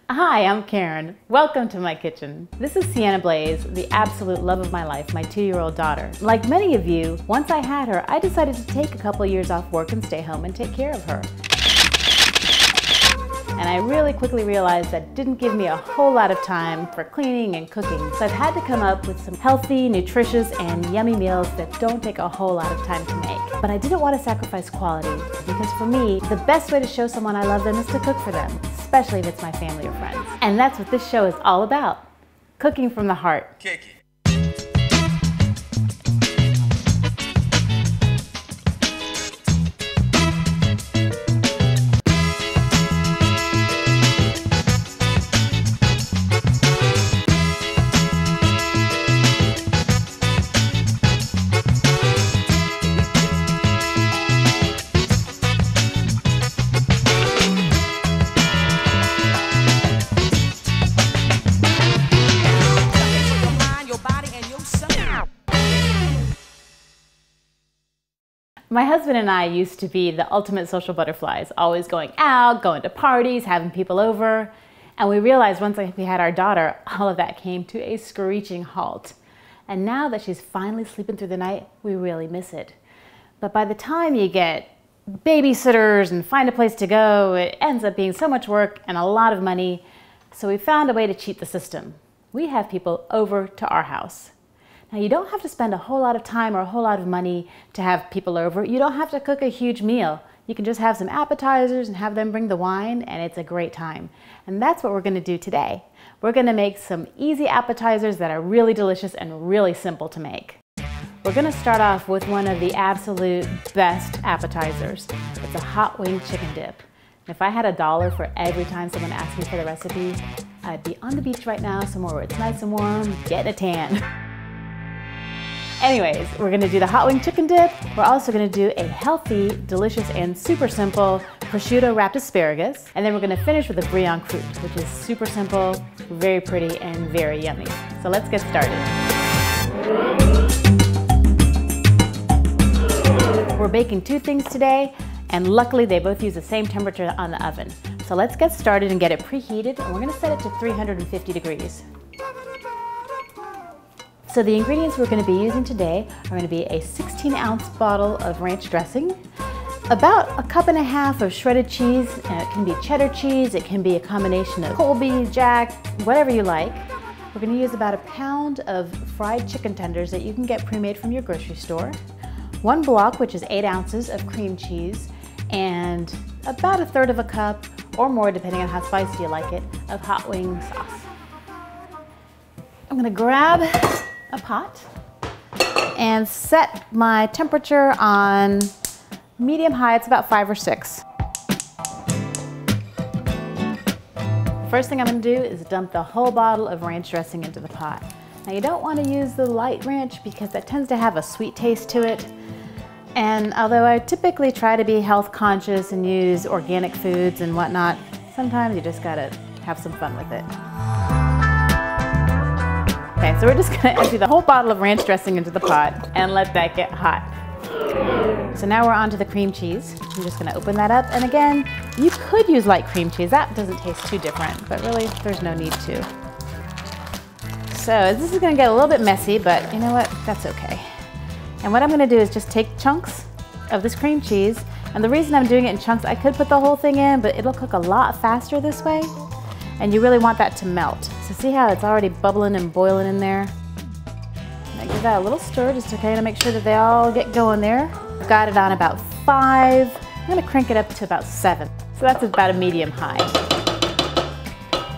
Hi, I'm Karen. Welcome to my kitchen. This is Sienna Blaze, the absolute love of my life, my 2-year-old daughter. Like many of you, once I had her, I decided to take a couple years off work and stay home and take care of her. And I really quickly realized that didn't give me a whole lot of time for cleaning and cooking. So I've had to come up with some healthy, nutritious, and yummy meals that don't take a whole lot of time to make. But I didn't want to sacrifice quality, because for me, the best way to show someone I love them is to cook for them, especially if it's my family or friends. And that's what this show is all about. Cooking from the heart. Kick it. My husband and I used to be the ultimate social butterflies, always going out, going to parties, having people over. And we realized once we had our daughter, all of that came to a screeching halt. And now that she's finally sleeping through the night, we really miss it. But by the time you get babysitters and find a place to go, it ends up being so much work and a lot of money. So we found a way to cheat the system. We have people over to our house. Now, you don't have to spend a whole lot of time or a whole lot of money to have people over. You don't have to cook a huge meal. You can just have some appetizers and have them bring the wine, and it's a great time. And that's what we're going to do today. We're going to make some easy appetizers that are really delicious and really simple to make. We're going to start off with one of the absolute best appetizers. It's a hot wing chicken dip. And if I had $1 for every time someone asked me for the recipe, I'd be on the beach right now, somewhere where it's nice and warm, getting a tan. Anyways, we're gonna do the hot wing chicken dip. We're also gonna do a healthy, delicious, and super simple prosciutto wrapped asparagus. And then we're gonna finish with a Brie on Croute, which is super simple, very pretty, and very yummy. So let's get started. We're baking 2 things today, and luckily they both use the same temperature on the oven. So let's get started and get it preheated, and we're gonna set it to 350 degrees. So the ingredients we're going to be using today are going to be a 16-ounce bottle of ranch dressing, about 1.5 cups of shredded cheese. It can be cheddar cheese, it can be a combination of Colby, Jack, whatever you like. We're going to use about 1 pound of fried chicken tenders that you can get pre-made from your grocery store, 1 block, which is 8 ounces of cream cheese, and about 1/3 cup or more, depending on how spicy you like it, of hot wing sauce. I'm going to grab a pot and set my temperature on medium-high. It's about 5 or 6. First thing I'm going to do is dump the whole bottle of ranch dressing into the pot. Now, you don't want to use the light ranch because that tends to have a sweet taste to it. And although I typically try to be health conscious and use organic foods and whatnot, sometimes you just gotta have some fun with it. Okay, so we're just gonna empty the whole bottle of ranch dressing into the pot and let that get hot. So now we're on to the cream cheese. I'm just gonna open that up, and again, you could use light cream cheese. That doesn't taste too different, but really, there's no need to. So this is gonna get a little bit messy, but you know what? That's okay. And what I'm gonna do is just take chunks of this cream cheese, and the reason I'm doing it in chunks, I could put the whole thing in, but it'll cook a lot faster this way. And you really want that to melt. So see how it's already bubbling and boiling in there? And give that a little stir just to kind of make sure that they all get going there. I've got it on about 5. I'm gonna crank it up to about 7. So that's about a medium-high.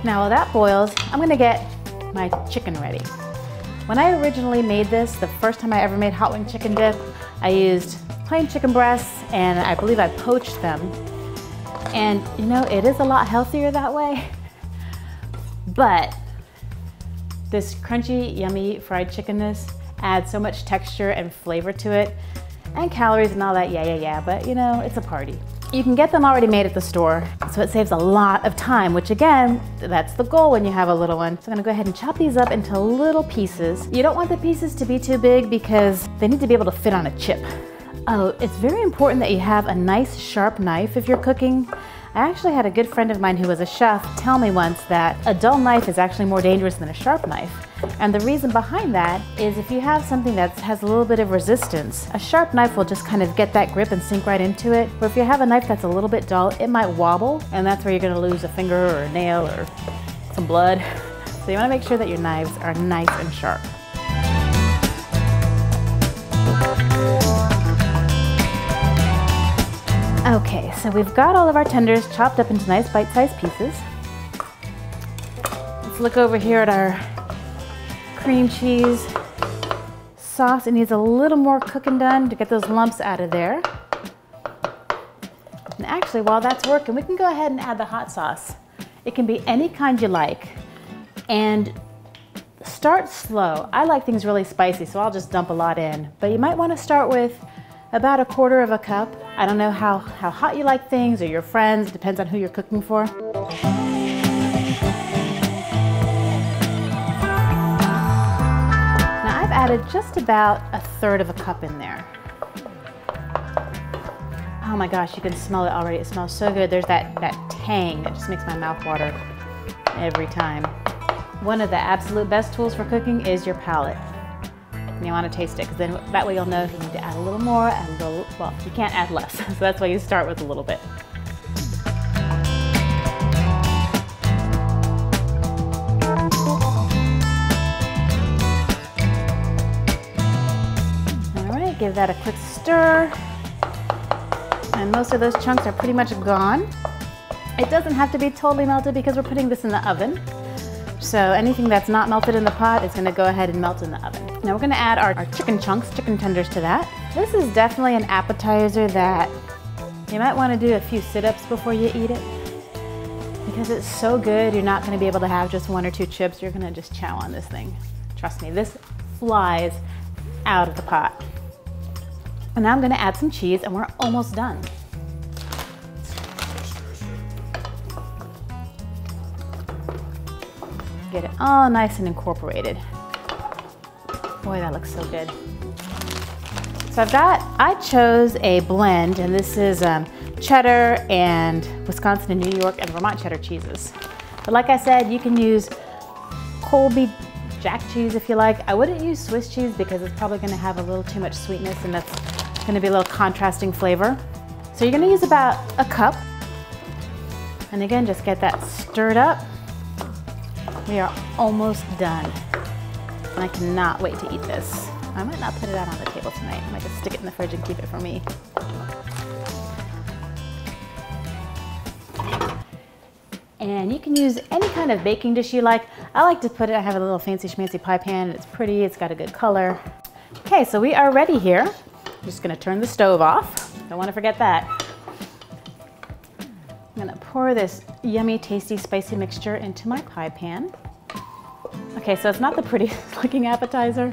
Now while that boils, I'm gonna get my chicken ready. When I originally made this, the first time I ever made hot wing chicken dip, I used plain chicken breasts, and I believe I poached them. And you know, it is a lot healthier that way. But this crunchy, yummy fried chickenness adds so much texture and flavor to it, and calories and all that, yeah, but you know, it's a party. You can get them already made at the store, so it saves a lot of time, which again, that's the goal when you have a little one. So I'm gonna go ahead and chop these up into little pieces. You don't want the pieces to be too big because they need to be able to fit on a chip. Oh, it's very important that you have a nice sharp knife if you're cooking. I actually had a good friend of mine who was a chef tell me once that a dull knife is actually more dangerous than a sharp knife. And the reason behind that is if you have something that has a little bit of resistance, a sharp knife will just kind of get that grip and sink right into it. But if you have a knife that's a little bit dull, it might wobble, and that's where you're going to lose a finger or a nail or some blood. So you want to make sure that your knives are nice and sharp. Okay, so we've got all of our tenders chopped up into nice bite-sized pieces. Let's look over here at our cream cheese sauce. It needs a little more cooking done to get those lumps out of there. And actually, while that's working, we can go ahead and add the hot sauce. It can be any kind you like. And start slow. I like things really spicy, so I'll just dump a lot in. But you might want to start with about 1/4 cup. I don't know how hot you like things or your friends. It depends on who you're cooking for. Now I've added just about 1/3 cup in there. Oh my gosh, you can smell it already. It smells so good. There's that tang that just makes my mouth water every time. One of the absolute best tools for cooking is your palate. And you want to taste it, because then that way you'll know if you need to add a little more, add a little, well, you can't add less. So that's why you start with a little bit. All right, give that a quick stir. And most of those chunks are pretty much gone. It doesn't have to be totally melted because we're putting this in the oven. So anything that's not melted in the pot is going to go ahead and melt in the oven. Now we're going to add our chicken chunks, chicken tenders to that. This is definitely an appetizer that you might want to do a few sit-ups before you eat it. Because it's so good, you're not going to be able to have just 1 or 2 chips. You're going to just chow on this thing. Trust me, this flies out of the pot. And now I'm going to add some cheese, and we're almost done. Get it all nice and incorporated. Boy, that looks so good. So I chose a blend, and this is cheddar and Wisconsin and New York and Vermont cheddar cheeses. But like I said, you can use Colby Jack cheese if you like. I wouldn't use Swiss cheese because it's probably going to have a little too much sweetness, and that's going to be a little contrasting flavor. So you're going to use about 1 cup. And again, just get that stirred up. We are almost done. And I cannot wait to eat this. I might not put it out on the table tonight. I might just stick it in the fridge and keep it for me. And you can use any kind of baking dish you like. I like to put it, I have a little fancy schmancy pie pan. It's pretty, it's got a good color. Okay, so we are ready here. I'm just gonna turn the stove off. Don't wanna forget that. I'm gonna pour this yummy, tasty, spicy mixture into my pie pan. Okay, so it's not the prettiest looking appetizer,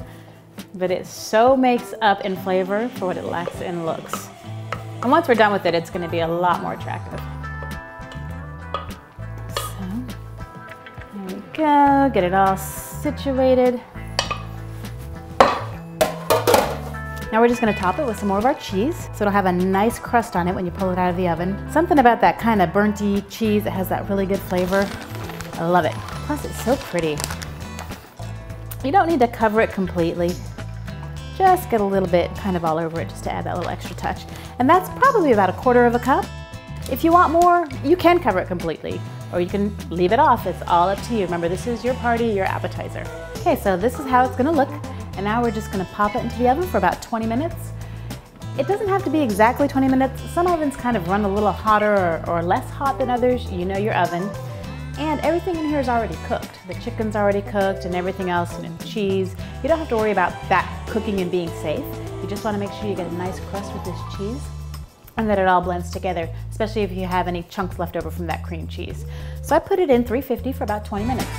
but it so makes up in flavor for what it lacks in looks. And once we're done with it, it's gonna be a lot more attractive. So, there we go, get it all situated. Now we're just gonna top it with some more of our cheese, so it'll have a nice crust on it when you pull it out of the oven. Something about that kind of burnty cheese that has that really good flavor. I love it. Plus it's so pretty. You don't need to cover it completely. Just get a little bit kind of all over it just to add that little extra touch. And that's probably about 1/4 cup. If you want more, you can cover it completely, or you can leave it off. It's all up to you. Remember, this is your party, your appetizer. Okay, so this is how it's gonna look. And now we're just gonna pop it into the oven for about 20 minutes. It doesn't have to be exactly 20 minutes. Some ovens kind of run a little hotter or less hot than others. You know your oven. And everything in here is already cooked. The chicken's already cooked and everything else, and cheese. You don't have to worry about that cooking and being safe. You just wanna make sure you get a nice crust with this cheese and that it all blends together, especially if you have any chunks left over from that cream cheese. So I put it in 350 for about 20 minutes.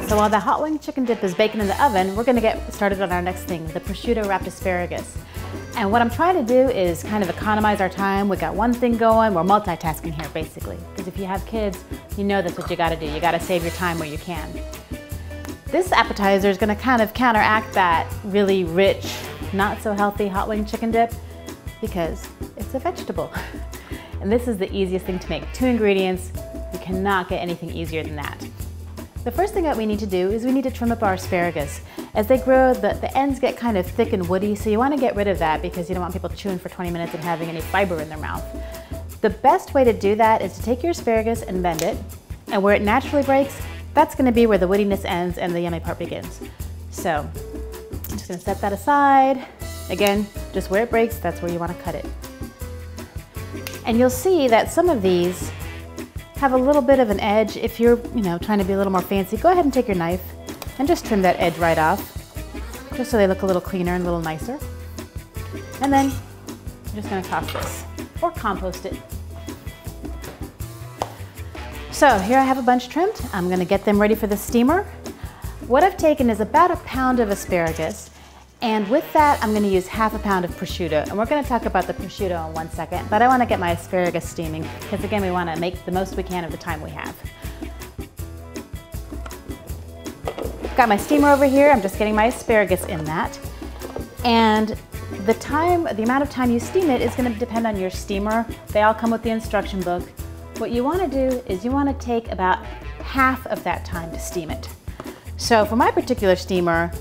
So while the hot wing chicken dip is baking in the oven, we're gonna get started on our next thing, the prosciutto wrapped asparagus. And what I'm trying to do is kind of economize our time. We got one thing going, we're multitasking here basically. Because if you have kids, you know that's what you gotta do. You gotta save your time where you can. This appetizer is gonna kind of counteract that really rich, not so healthy hot wing chicken dip because it's a vegetable. And this is the easiest thing to make. 2 ingredients, you cannot get anything easier than that. The first thing that we need to do is we need to trim up our asparagus. As they grow, the ends get kind of thick and woody, so you want to get rid of that because you don't want people chewing for 20 minutes and having any fiber in their mouth. The best way to do that is to take your asparagus and bend it, and where it naturally breaks, that's going to be where the woodiness ends and the yummy part begins. So I'm just going to set that aside. Again, just where it breaks, that's where you want to cut it. And you'll see that some of these have a little bit of an edge. If you're, trying to be a little more fancy, go ahead and take your knife and just trim that edge right off, just so they look a little cleaner and a little nicer. And then I'm just gonna toss this or compost it. So here I have a bunch trimmed. I'm gonna get them ready for the steamer. What I've taken is about 1 pound of asparagus, and with that I'm gonna use ½ pound of prosciutto. And we're gonna talk about the prosciutto in 1 second, but I wanna get my asparagus steaming because again, we wanna make the most we can of the time we have. Got my steamer over here. I'm just getting my asparagus in that. And the amount of time you steam it is going to depend on your steamer. They all come with the instruction book. What you want to do is you want to take about half of that time to steam it. So for my particular steamer,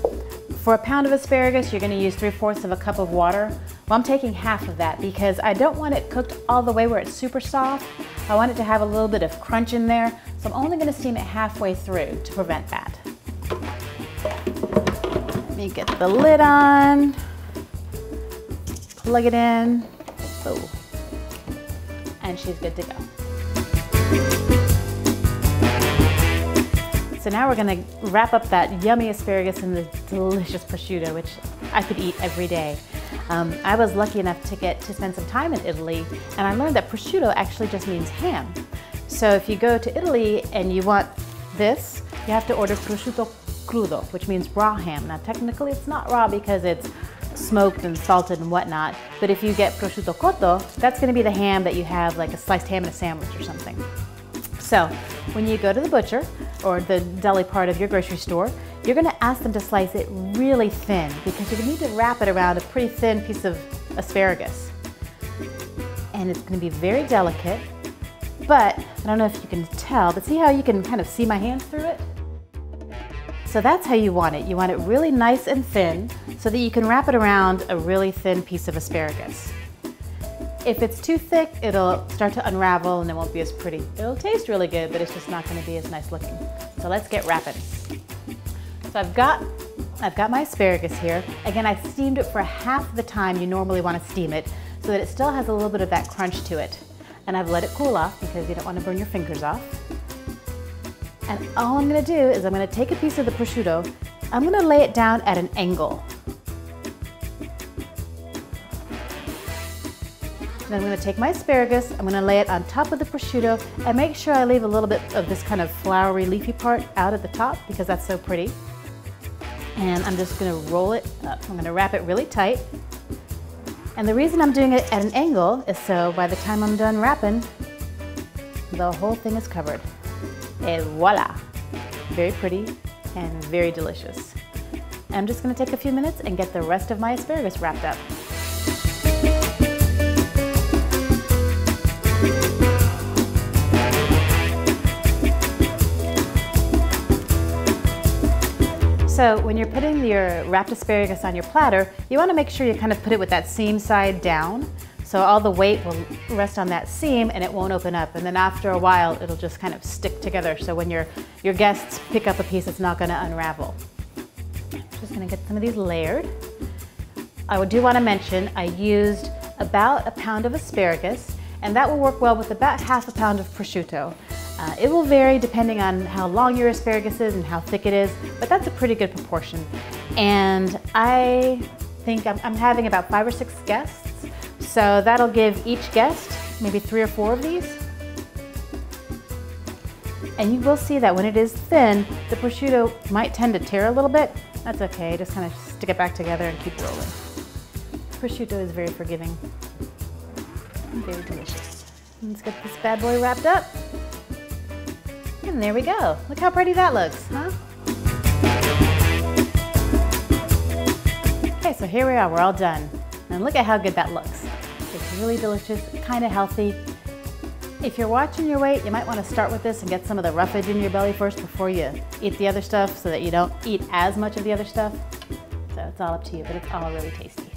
for 1 pound of asparagus, you're going to use 3/4 of a cup of water. Well, I'm taking half of that because I don't want it cooked all the way where it's super soft. I want it to have a little bit of crunch in there. So I'm only going to steam it halfway through to prevent that. Let me get the lid on, plug it in, oh, and she's good to go. So now we're gonna wrap up that yummy asparagus in the delicious prosciutto, which I could eat every day. I was lucky enough to spend some time in Italy, and I learned that prosciutto actually just means ham. So if you go to Italy and you want this, you have to order prosciutto crudo, which means raw ham. Now technically it's not raw because it's smoked and salted and whatnot, but if you get prosciutto cotto, that's going to be the ham that you have like a sliced ham in a sandwich or something. So when you go to the butcher or the deli part of your grocery store, you're going to ask them to slice it really thin because you're going to need to wrap it around a pretty thin piece of asparagus. And it's going to be very delicate, but I don't know if you can tell, but see how you can kind of see my hands through it? So that's how you want it. You want it really nice and thin so that you can wrap it around a really thin piece of asparagus. If it's too thick, it'll start to unravel and it won't be as pretty. It'll taste really good, but it's just not going to be as nice looking. So let's get wrapping. So I've got my asparagus here. Again, I steamed it for half the time you normally want to steam it so that it still has a little bit of that crunch to it. And I've let it cool off because you don't want to burn your fingers off. And all I'm going to do is I'm going to take a piece of the prosciutto, I'm going to lay it down at an angle. Then I'm going to take my asparagus, I'm going to lay it on top of the prosciutto and make sure I leave a little bit of this kind of flowery leafy part out at the top because that's so pretty. And I'm just going to roll it up. I'm going to wrap it really tight. And the reason I'm doing it at an angle is so by the time I'm done wrapping, the whole thing is covered. And voila! Very pretty and very delicious. I'm just going to take a few minutes and get the rest of my asparagus wrapped up. So when you're putting your wrapped asparagus on your platter, you want to make sure you kind of put it with that seam side down. So all the weight will rest on that seam and it won't open up. And then after a while, it'll just kind of stick together. So when your guests pick up a piece, it's not going to unravel. Just going to get some of these layered. I do want to mention I used about 1 pound of asparagus, and that will work well with about ½ pound of prosciutto. It will vary depending on how long your asparagus is and how thick it is, but that's a pretty good proportion. And I think I'm having about 5 or 6 guests, so that'll give each guest maybe 3 or 4 of these. And you will see that when it is thin, the prosciutto might tend to tear a little bit. That's okay, just kind of stick it back together and keep rolling. prosciutto is very forgiving. Very delicious. Let's get this bad boy wrapped up. And there we go. Look how pretty that looks, huh? Okay, so here we are, we're all done. And look at how good that looks. It's really delicious, kind of healthy. If you're watching your weight, you might want to start with this and get some of the roughage in your belly first before you eat the other stuff so that you don't eat as much of the other stuff. So it's all up to you, but it's all really tasty.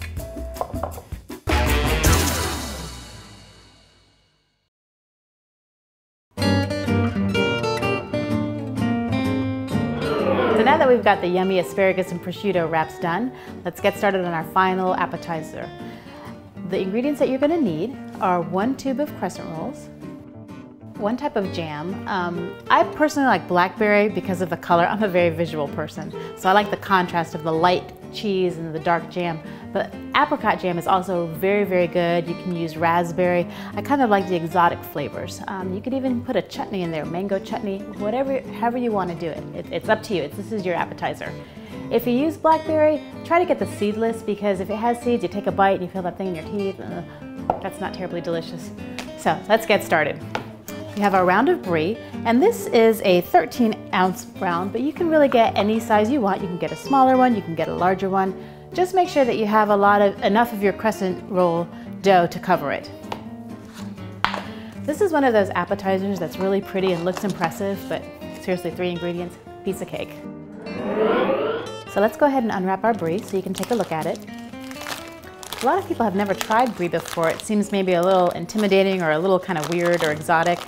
So now that we've got the yummy asparagus and prosciutto wraps done, let's get started on our final appetizer. The ingredients that you're going to need are 1 tube of crescent rolls, 1 type of jam. I personally like blackberry because of the color. I'm a very visual person, so I like the contrast of the light cheese and the dark jam. But apricot jam is also very, very good. You can use raspberry. I kind of like the exotic flavors. You could even put a chutney in there, mango chutney, however you want to do it. It's up to you. This is your appetizer. If you use blackberry, try to get the seedless, because if it has seeds, you take a bite and you feel that thing in your teeth. That's not terribly delicious. So let's get started. We have our round of Brie, and this is a 13-ounce round, but you can really get any size you want. You can get a smaller one, you can get a larger one. Just make sure that you have enough of your crescent roll dough to cover it. This is one of those appetizers that's really pretty and looks impressive, but seriously, 3 ingredients, piece of cake. So let's go ahead and unwrap our Brie so you can take a look at it. A lot of people have never tried Brie before. It seems maybe a little intimidating or a little kind of weird or exotic.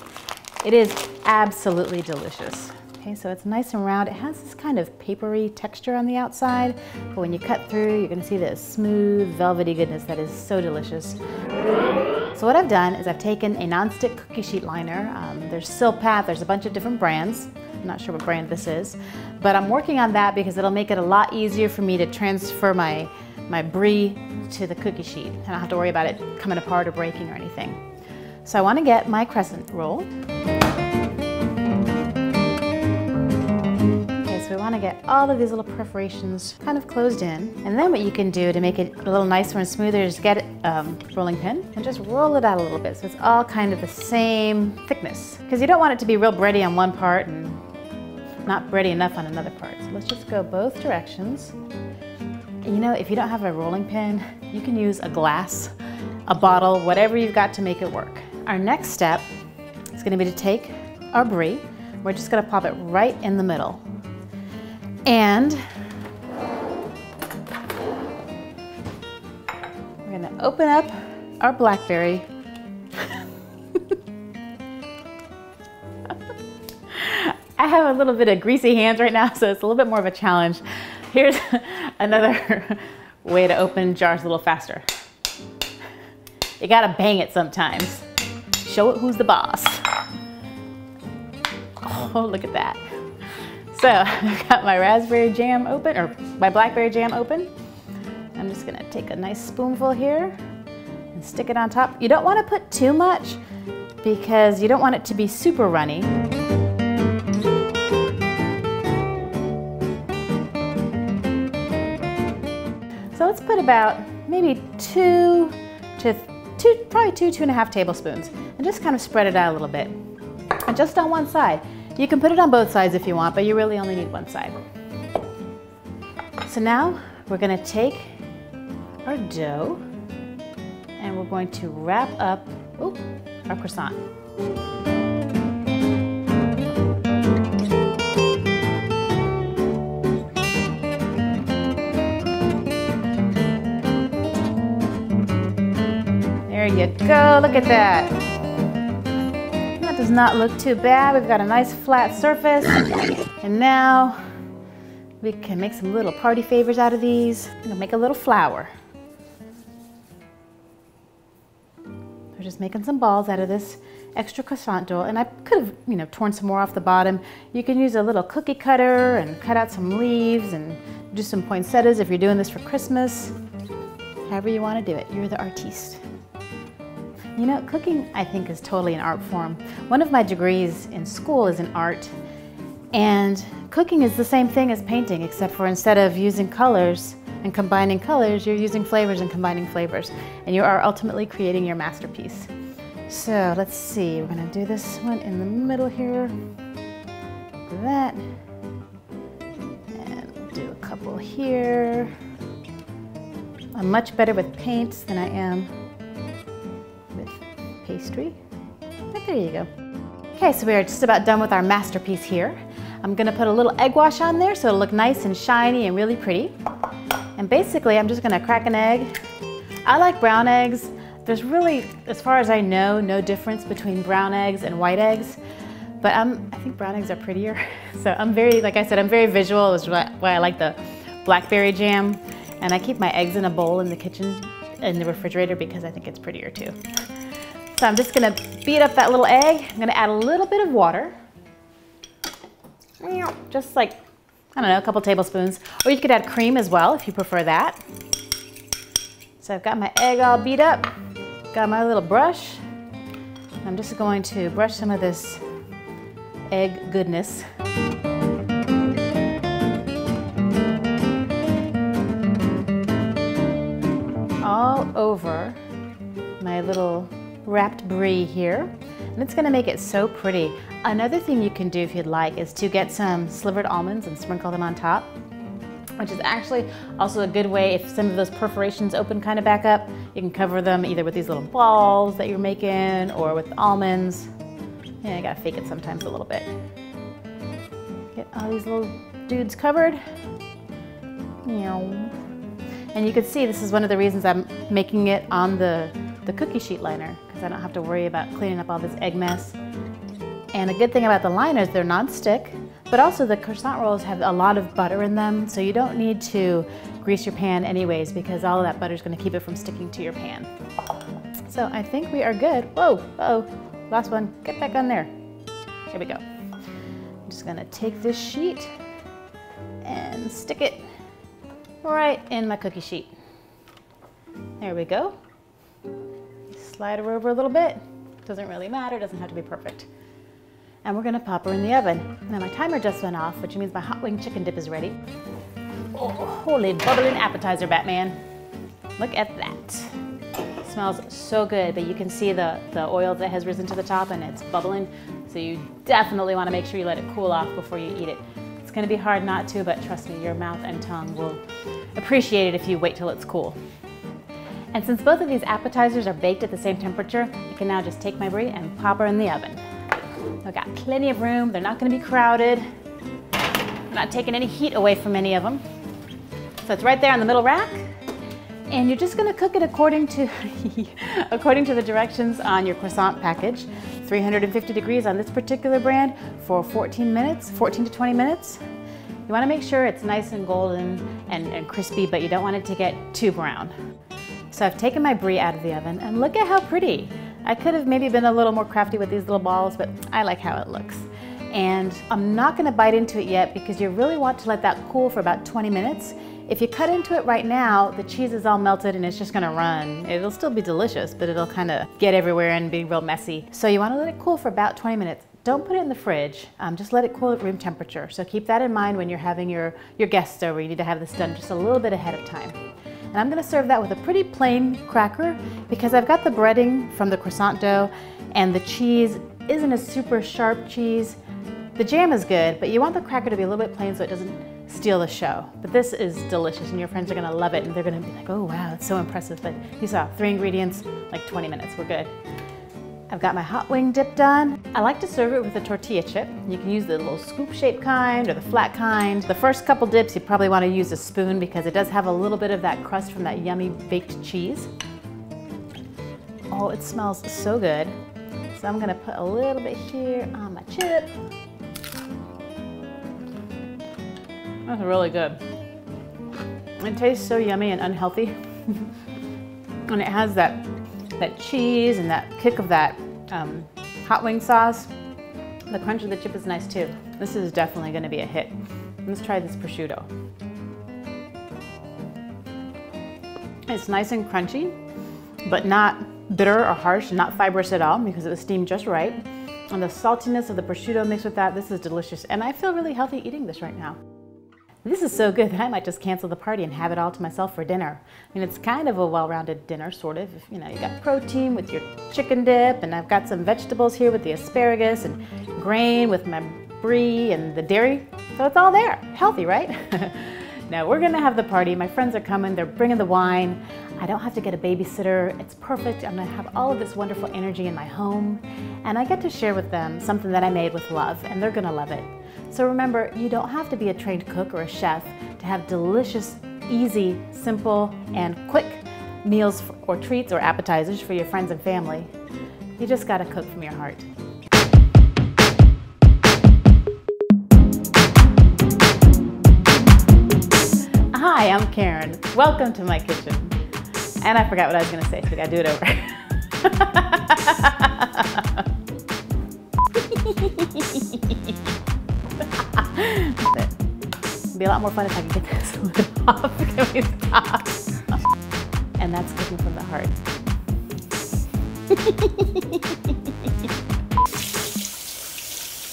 It is absolutely delicious. Okay, so it's nice and round. It has this kind of papery texture on the outside, but when you cut through, you're gonna see this smooth, velvety goodness that is so delicious. So what I've done is I've taken a nonstick cookie sheet liner. There's Silpat, there's a bunch of different brands. I'm not sure what brand this is, but I'm working on that because it'll make it a lot easier for me to transfer my Brie to the cookie sheet. I don't have to worry about it coming apart or breaking or anything. So I want to get my crescent roll. Okay, so we want to get all of these little perforations kind of closed in. And then what you can do to make it a little nicer and smoother is get a rolling pin and just roll it out a little bit so it's all kind of the same thickness. Because you don't want it to be real bready on one part and not bready enough on another part. So let's just go both directions. You know, if you don't have a rolling pin, you can use a glass, a bottle, whatever you've got to make it work. Our next step is going to be to take our Brie. We're just going to pop it right in the middle. And we're going to open up our blackberry. I have a little bit of greasy hands right now, so it's a little bit more of a challenge. Here's another way to open jars a little faster. You gotta bang it sometimes. Show it who's the boss. Oh, look at that. So I've got my raspberry jam open, or my blackberry jam open. I'm just gonna take a nice spoonful here and stick it on top. You don't wanna put too much because you don't want it to be super runny. So let's put about maybe probably 2.5 tablespoons, and just kind of spread it out a little bit. And just on one side. You can put it on both sides if you want, but you really only need one side. So now we're going to take our dough and we're going to wrap up our croissant. There you go, look at that. That does not look too bad. We've got a nice flat surface. And now we can make some little party favors out of these. I'm gonna make a little flower. We're just making some balls out of this extra croissant dough, and I could have, torn some more off the bottom. You can use a little cookie cutter and cut out some leaves and do some poinsettias if you're doing this for Christmas. However you want to do it, you're the artiste. Cooking, I think, is totally an art form. One of my degrees in school is in art, and cooking is the same thing as painting, except for instead of using colors, and combining colors, you're using flavors and combining flavors, and you are ultimately creating your masterpiece. So let's see, we're gonna do this one in the middle here, like that, and we'll do a couple here. I'm much better with paints than I am with pastry. But there you go. Okay, so we are just about done with our masterpiece here. I'm gonna put a little egg wash on there so it'll look nice and shiny and really pretty. And basically, I'm just gonna crack an egg. I like brown eggs. There's really, as far as I know, no difference between brown eggs and white eggs. But I think brown eggs are prettier. So I'm very, like I said, I'm very visual, which is why I like the blackberry jam. And I keep my eggs in a bowl in the kitchen, in the refrigerator, because I think it's prettier too. So I'm just gonna beat up that little egg. I'm gonna add a little bit of water. Just like, I don't know, a couple tablespoons. Or you could add cream as well if you prefer that. So I've got my egg all beat up. Got my little brush. I'm just going to brush some of this egg goodness all over my little wrapped brie here. And it's gonna make it so pretty. Another thing you can do if you'd like is to get some slivered almonds and sprinkle them on top, which is actually also a good way if some of those perforations open kind of back up. You can cover them either with these little balls that you're making or with almonds. Yeah, I gotta fake it sometimes a little bit. Get all these little dudes covered. And you can see this is one of the reasons I'm making it on the cookie sheet liner, because I don't have to worry about cleaning up all this egg mess. And a good thing about the liners, they're non-stick, but also the croissant rolls have a lot of butter in them, so you don't need to grease your pan anyways, because all of that butter is going to keep it from sticking to your pan. So I think we are good. Whoa, uh-oh, last one, get back on there. Here we go. I'm just going to take this sheet and stick it right in my cookie sheet. There we go. Slide her over a little bit. Doesn't really matter, doesn't have to be perfect. And we're gonna pop her in the oven. Now my timer just went off, which means my hot wing chicken dip is ready. Oh, holy bubbling appetizer, Batman. Look at that. It smells so good, but you can see the oil that has risen to the top and it's bubbling. So you definitely wanna make sure you let it cool off before you eat it. It's gonna be hard not to, but trust me, your mouth and tongue will appreciate it if you wait till it's cool. And since both of these appetizers are baked at the same temperature, I can now just take my brie and pop her in the oven. I've got plenty of room. They're not going to be crowded. I'm not taking any heat away from any of them. So it's right there on the middle rack. And you're just going to cook it according to, according to the directions on your croissant package. 350 degrees on this particular brand for 14 minutes, 14 to 20 minutes. You want to make sure it's nice and golden and crispy, but you don't want it to get too brown. So I've taken my brie out of the oven and look at how pretty. I could have maybe been a little more crafty with these little balls, but I like how it looks. And I'm not gonna bite into it yet because you really want to let that cool for about 20 minutes. If you cut into it right now, the cheese is all melted and it's just gonna run. It'll still be delicious, but it'll kind of get everywhere and be real messy. So you wanna let it cool for about 20 minutes. Don't put it in the fridge, just let it cool at room temperature. So keep that in mind when you're having your guests over. You need to have this done just a little bit ahead of time. And I'm gonna serve that with a pretty plain cracker because I've got the breading from the croissant dough and the cheese isn't a super sharp cheese. The jam is good, but you want the cracker to be a little bit plain so it doesn't steal the show. But this is delicious and your friends are gonna love it and they're gonna be like, oh wow, it's so impressive. But you saw 3 ingredients, like 20 minutes, we're good. I've got my hot wing dip done. I like to serve it with a tortilla chip. You can use the little scoop shaped kind or the flat kind. The first couple dips you probably want to use a spoon because it does have a little bit of that crust from that yummy baked cheese. Oh, it smells so good. So I'm gonna put a little bit here on my chip. That's really good. It tastes so yummy and unhealthy. And it has that cheese and that kick of that hot wing sauce. The crunch of the chip is nice too. This is definitely going to be a hit. Let's try this prosciutto. It's nice and crunchy, but not bitter or harsh, not fibrous at all because it was steamed just right. And the saltiness of the prosciutto mixed with that, this is delicious. And I feel really healthy eating this right now. This is so good that I might just cancel the party and have it all to myself for dinner. I mean, it's kind of a well-rounded dinner, sort of. If, you know, you got protein with your chicken dip, and I've got some vegetables here with the asparagus, and grain with my brie and the dairy. So it's all there. Healthy, right? Now we're gonna have the party. My friends are coming. They're bringing the wine. I don't have to get a babysitter. It's perfect. I'm gonna have all of this wonderful energy in my home, and I get to share with them something that I made with love, and they're gonna love it. So remember, you don't have to be a trained cook or a chef to have delicious, easy, simple, and quick meals or treats or appetizers for your friends and family. You just gotta cook from your heart. Hi, I'm Karen. Welcome to my kitchen. And I forgot what I was gonna say, so we gotta do it over. It'd be a lot more fun if I could get this one off. Can we stop? And that's cooking from the heart.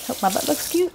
Hope my butt looks cute.